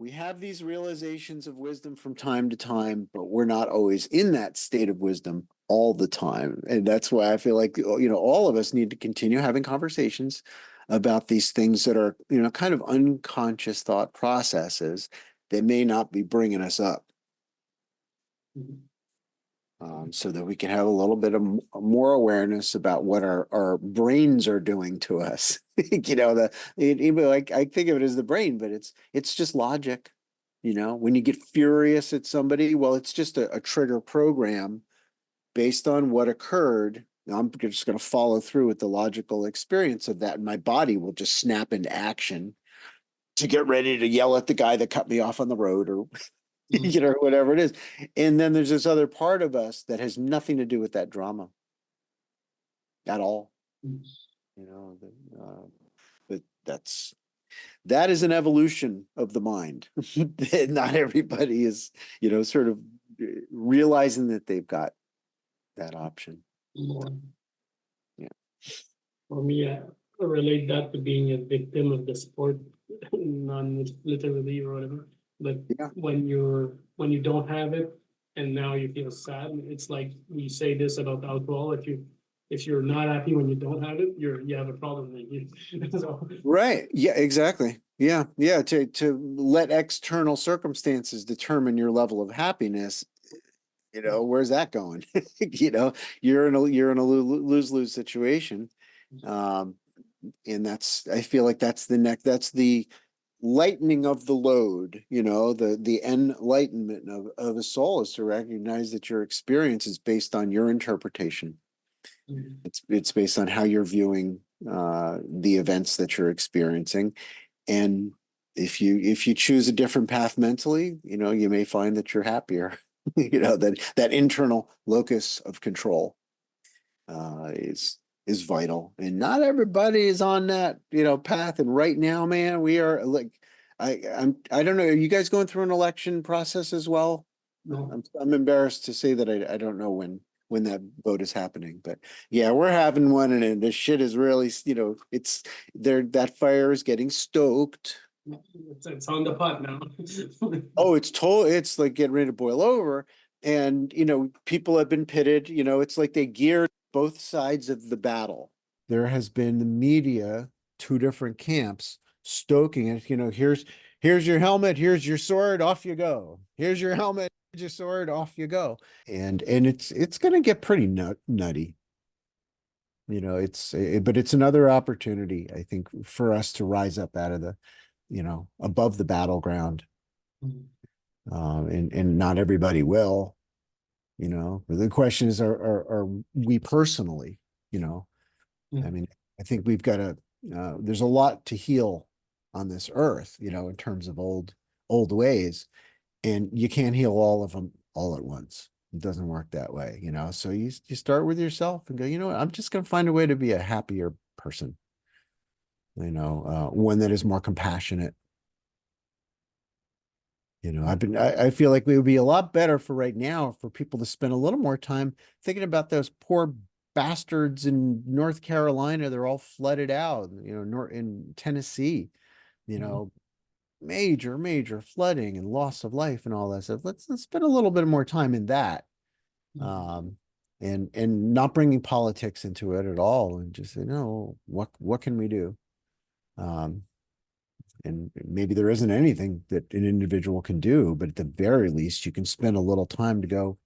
we have these realizations of wisdom from time to time, but we're not always in that state of wisdom all the time. And that's why I feel like, all of us need to continue having conversations about these things that are, kind of unconscious thought processes that may not be bringing us up. So that we can have a little bit of more awareness about what our brains are doing to us. Even like I think of it as the brain, but it's just logic. When you get furious at somebody, well, it's just a trigger program based on what occurred. I'm just going to follow through with the logical experience of that, and my body will just snap into action to get ready to yell at the guy that cut me off on the road, or whatever it is. And then there's this other part of us that has nothing to do with that drama at all. But that is an evolution of the mind. Not everybody is, sort of realizing that they've got that option. Yeah. For me, I relate that to being a victim of the sport, non-literally or whatever. But when you don't have it and now you feel sad, it's like we say this about alcohol. If you're not happy when you don't have it, you have a problem. So. Right. Yeah, exactly. Yeah. Yeah. To let external circumstances determine your level of happiness, where's that going? You're in a lose-lose situation. And I feel like that's the lightening of the load, the enlightenment of a soul is to recognize that your experience is based on your interpretation. It's based on how you're viewing the events that you're experiencing. And if you choose a different path mentally, you may find that you're happier. That internal locus of control is vital, and not everybody is on that path. And right now, man, we are like, I don't know, are you guys going through an election process as well? No. I'm embarrassed to say that I don't know when that vote is happening, but yeah, we're having one, and this shit is really, it's there, that fire is getting stoked. It's on the pot now. Oh, it's like getting ready to boil over. And people have been pitted, it's like they geared both sides of the battle. There has been the media, two different camps, stoking it. Here's your helmet, here's your sword, off you go. Here's your helmet, here's your sword, off you go. And it's gonna get pretty nutty. But it's another opportunity, I think, for us to rise up out of the, above the battleground. And not everybody will, the question is, are we personally, I mean, I think we've got there's a lot to heal on this earth, in terms of old ways, and you can't heal all of them all at once. It doesn't work that way, so you start with yourself and go, what, I'm just going to find a way to be a happier person, one that is more compassionate. I feel like we would be a lot better for right now for people to spend a little more time thinking about those poor bastards in North Carolina. They're all flooded out, in Tennessee, major flooding and loss of life and all that stuff. Let's spend a little bit more time in that. And not bringing politics into it at all, and just say, no, what can we do? And maybe there isn't anything that an individual can do, but at the very least, you can spend a little time to go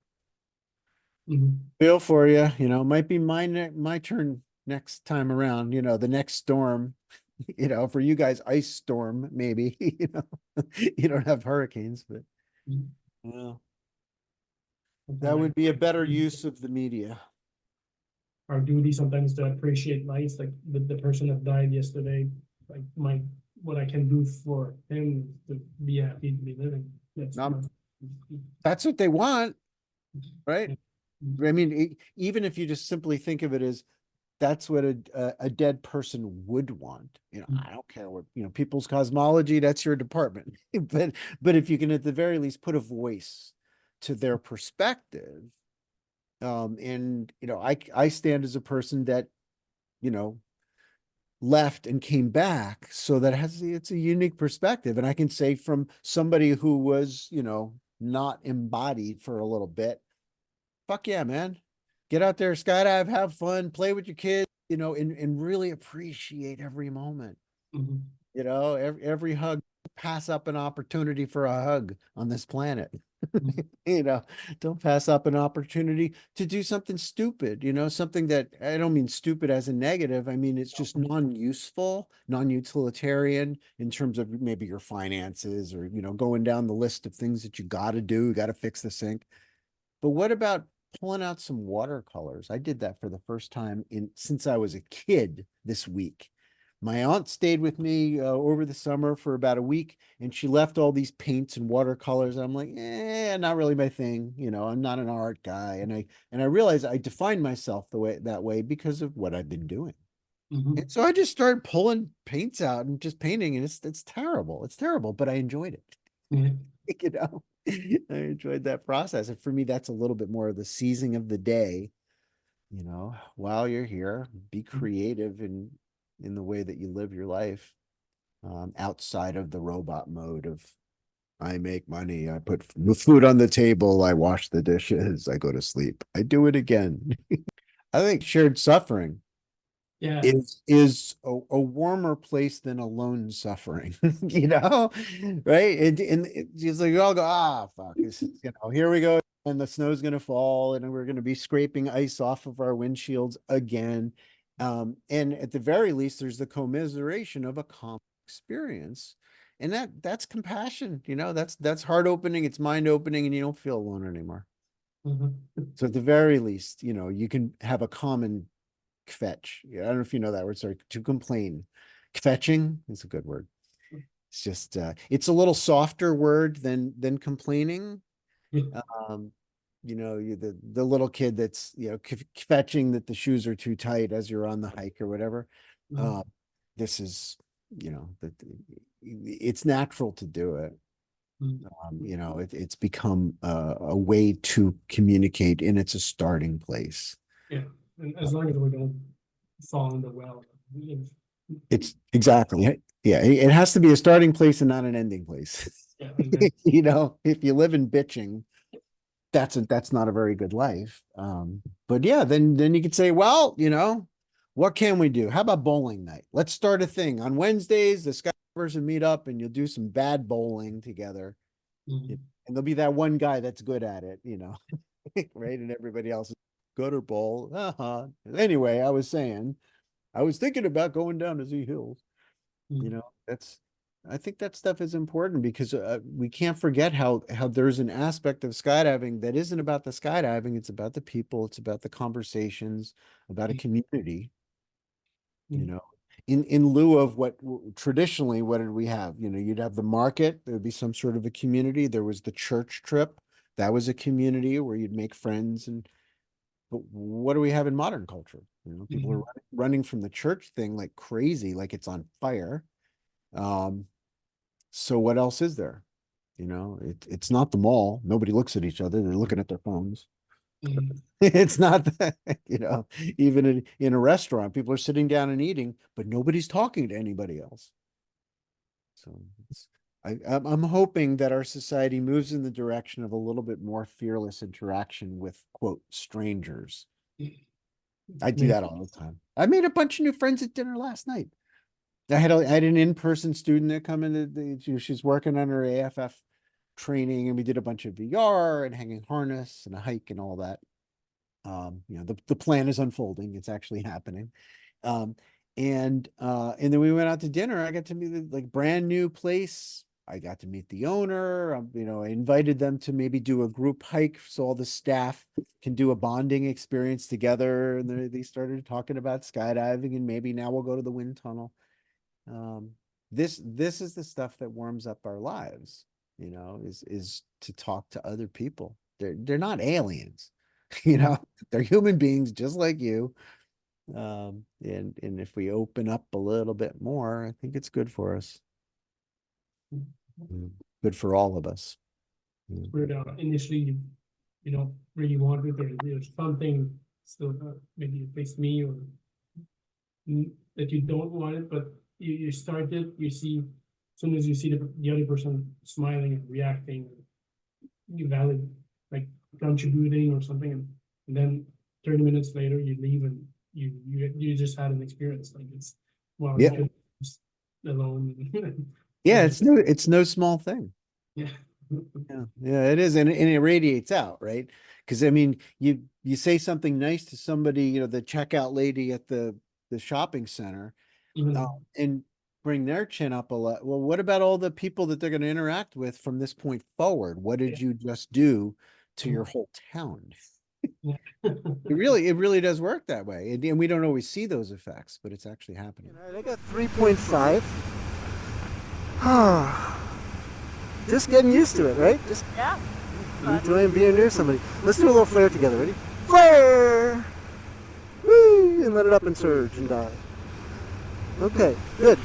feel for you. Might be my turn next time around. The next storm. For you guys, ice storm maybe. You don't have hurricanes, but that would be a better use of the media. Our duty sometimes to appreciate life, like the person that died yesterday. Like what I can do for him to be happy to be living. That's what they want, right? I mean, even if you just simply think of it as that's what a dead person would want. I don't care what, people's cosmology, that's your department. but if you can at the very least put a voice to their perspective, and I stand as a person that, left and came back. So that it's a unique perspective. And I can say from somebody who was, not embodied for a little bit, fuck yeah, man. Get out there, skydive, have fun, play with your kids, and really appreciate every moment. Mhm. Every hug, pass up an opportunity for a hug on this planet. Mhm. Don't pass up an opportunity to do something stupid, something that I don't mean stupid as a negative. I mean, it's just non-useful, non-utilitarian in terms of maybe your finances or, going down the list of things that you got to do, got to fix the sink. But what about pulling out some watercolors? I did that for the first time since I was a kid this week. My aunt stayed with me over the summer for about a week, and she left all these paints and watercolors. I'm like, not really my thing. I'm not an art guy, and I realized I defined myself that way because of what I've been doing. And Mhm. so I just started pulling paints out and just painting, and it's terrible. It's terrible, but I enjoyed it. Yeah. you know, I enjoyed that process. And for me, that's a little bit more of the seizing of the day, while you're here, be creative in the way that you live your life, outside of the robot mode of I make money, I put food on the table, I wash the dishes, I go to sleep, I do it again. I think shared suffering Yeah. is a warmer place than alone suffering, right? It's like you all go, fuck, here we go, and the snow's gonna fall, and we're gonna be scraping ice off of our windshields again. And at the very least, there's the commiseration of a common experience, and that's compassion. That's heart opening, it's mind opening, and you don't feel alone anymore. Mhm. So at the very least, you can have a common kvetch. Yeah, I don't know if you know that word. Sorry, to complain. Kvetching is a good word. It's just it's a little softer word than complaining. Yeah. Um, you the little kid that's kvetching that the shoes are too tight as you're on the hike or whatever. Uh, Mhm. this is that it's natural to do it. Mhm. It's become a way to communicate, and it's a starting place. Yeah. And as long as we don't fall in the well. It's exactly. Yeah, it has to be a starting place and not an ending place. Yeah. And then, If you live in bitching, that's not a very good life. But yeah, then you could say, well, what can we do? How about bowling night? Let's start a thing. On Wednesdays, the Skydivers will meet up and you'll do some bad bowling together. And mhm. there'll be that one guy that's good at it, right? And everybody else is gutter bowl. Anyway, I was thinking about going down to Z Hills. Mhm. That's I think that stuff is important because we can't forget how there's an aspect of skydiving that isn't about the skydiving. It's about the people. It's about the conversations, about a community. You Mhm. know, in lieu of what traditionally, what did we have? You'd have the market. There would be some sort of a community. There was the church trip. That was a community where you'd make friends. But what do we have in modern culture? People are Mhm. running from the church thing like crazy, like it's on fire. Um, So what else is there? It's not the mall. Nobody looks at each other. They're looking at their phones. Mhm. It's not that, even in a restaurant, people are sitting down and eating, but nobody's talking to anybody else. So I'm hoping that our society moves in the direction of a little bit more fearless interaction with quote strangers. I do Maybe. that all the time. I made a bunch of new friends at dinner last night. I had an in-person student that come in. She's working on her AFF training, and we did a bunch of VR and hanging harness and a hike and all that. The plan is unfolding. It's actually happening. Um, and then we went out to dinner. I got to meet the like brand new place. I got to meet the owner. I invited them to maybe do a group hike so all the staff can do a bonding experience together. And they started talking about skydiving, and maybe now we'll go to the wind tunnel. um this is the stuff that warms up our lives, is to talk to other people. They're not aliens. Mhm. They're human beings just like you. And if we open up a little bit more, I think it's good for us. Mm. Good for all of us. Mm. Where initially really wanted, there's something still maybe it makes me or that you don't want it, but you start it, you see, as soon as you see the other person smiling and reacting, you valid, like contributing or something, and then 30 minutes later you leave and you just had an experience like it's wow, you Yeah. could just alone. Yeah, it's no small thing. Yeah. Yeah, yeah, it is, and it radiates out, right? Because I mean, you say something nice to somebody, the checkout lady at the shopping center, Mhm. and bring their chin up a lot. Well, what about all the people that they're going to interact with from this point forward? What did you just do to your whole town? Yeah. It really does work that way, and we don't always see those effects, but it's actually happening. All right, I got 3.5. Just getting used to it, right? Just Yeah. enjoying being near somebody. Let's do a little flare together. Ready? Flare! Woo! And let it up and surge and dive. Okay, good.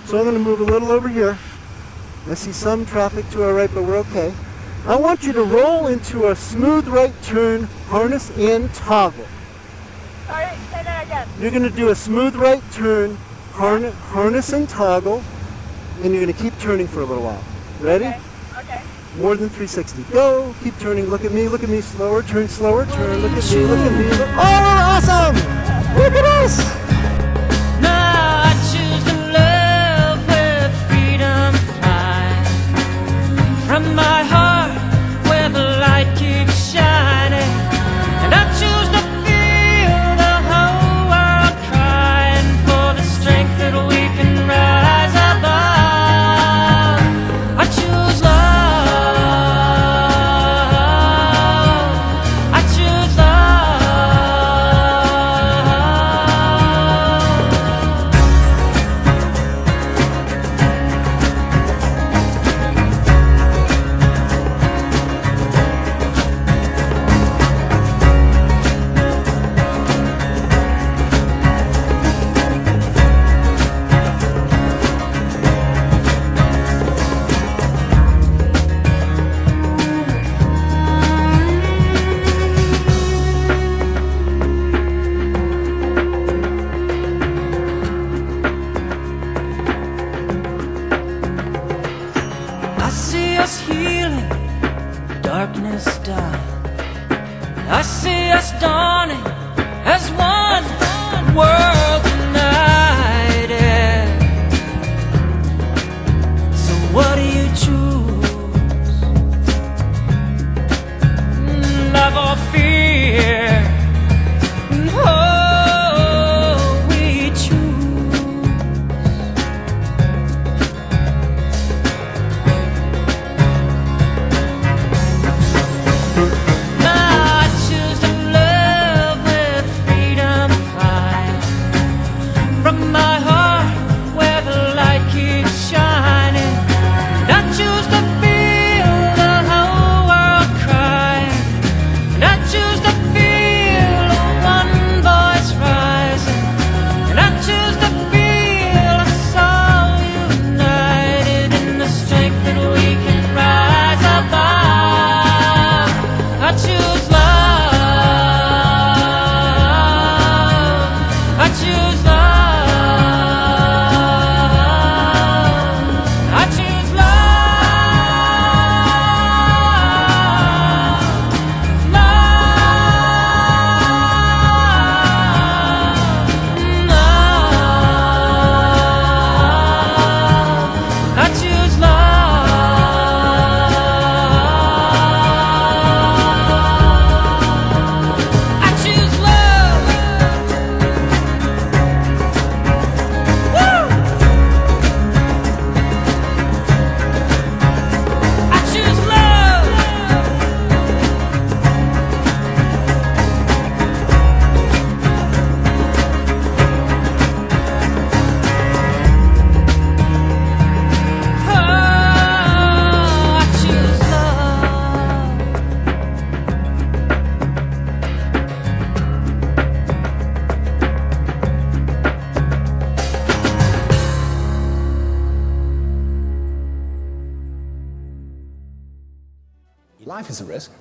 So I'm going to move a little over here. I see some traffic to our right, but we're okay. I want you to roll into a smooth right turn, harness and toggle. Sorry, say that again. You're going to do a smooth right turn, harness and toggle, and you're going to keep turning for a little while. Ready? Okay. Okay. More than 360. Go. Keep turning. Look at me. Look at me. Slower. Turn. Slower. Turn. Look at me. Look at me. Oh, awesome! Look at us. Now I choose to love where freedom flies from my heart where the light keeps shining, and I choose to feel the whole world crying for the strength that we can rise above. I choose love. I choose love. I see us healing, darkness dying. I see us dawning as one world united. So what do you choose? Love or fear? Oh, we choose. I choose to love where freedom flies from my heart where the light keeps shining. And I choose to feel the whole world crying. And I choose to feel one voice rising. And I choose to feel us all united in the strength that we can rise above. I choose love. I choose love. I choose love. Love. I choose love. I choose love. Woo! I choose love. Oh, I choose love. Life is a risk.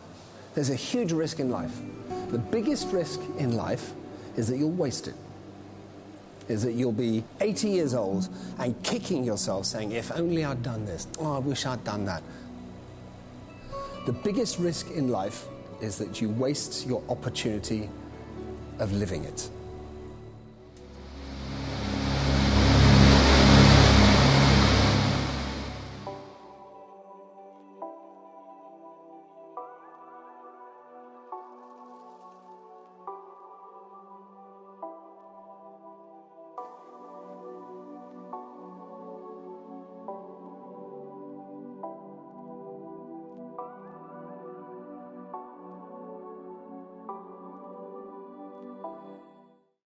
There's a huge risk in life. The biggest risk in life is that you'll waste it. is that you'll be 80 years old and kicking yourself saying, if only I'd done this, oh, I wish I'd done that. The biggest risk in life is that you waste your opportunity of living it.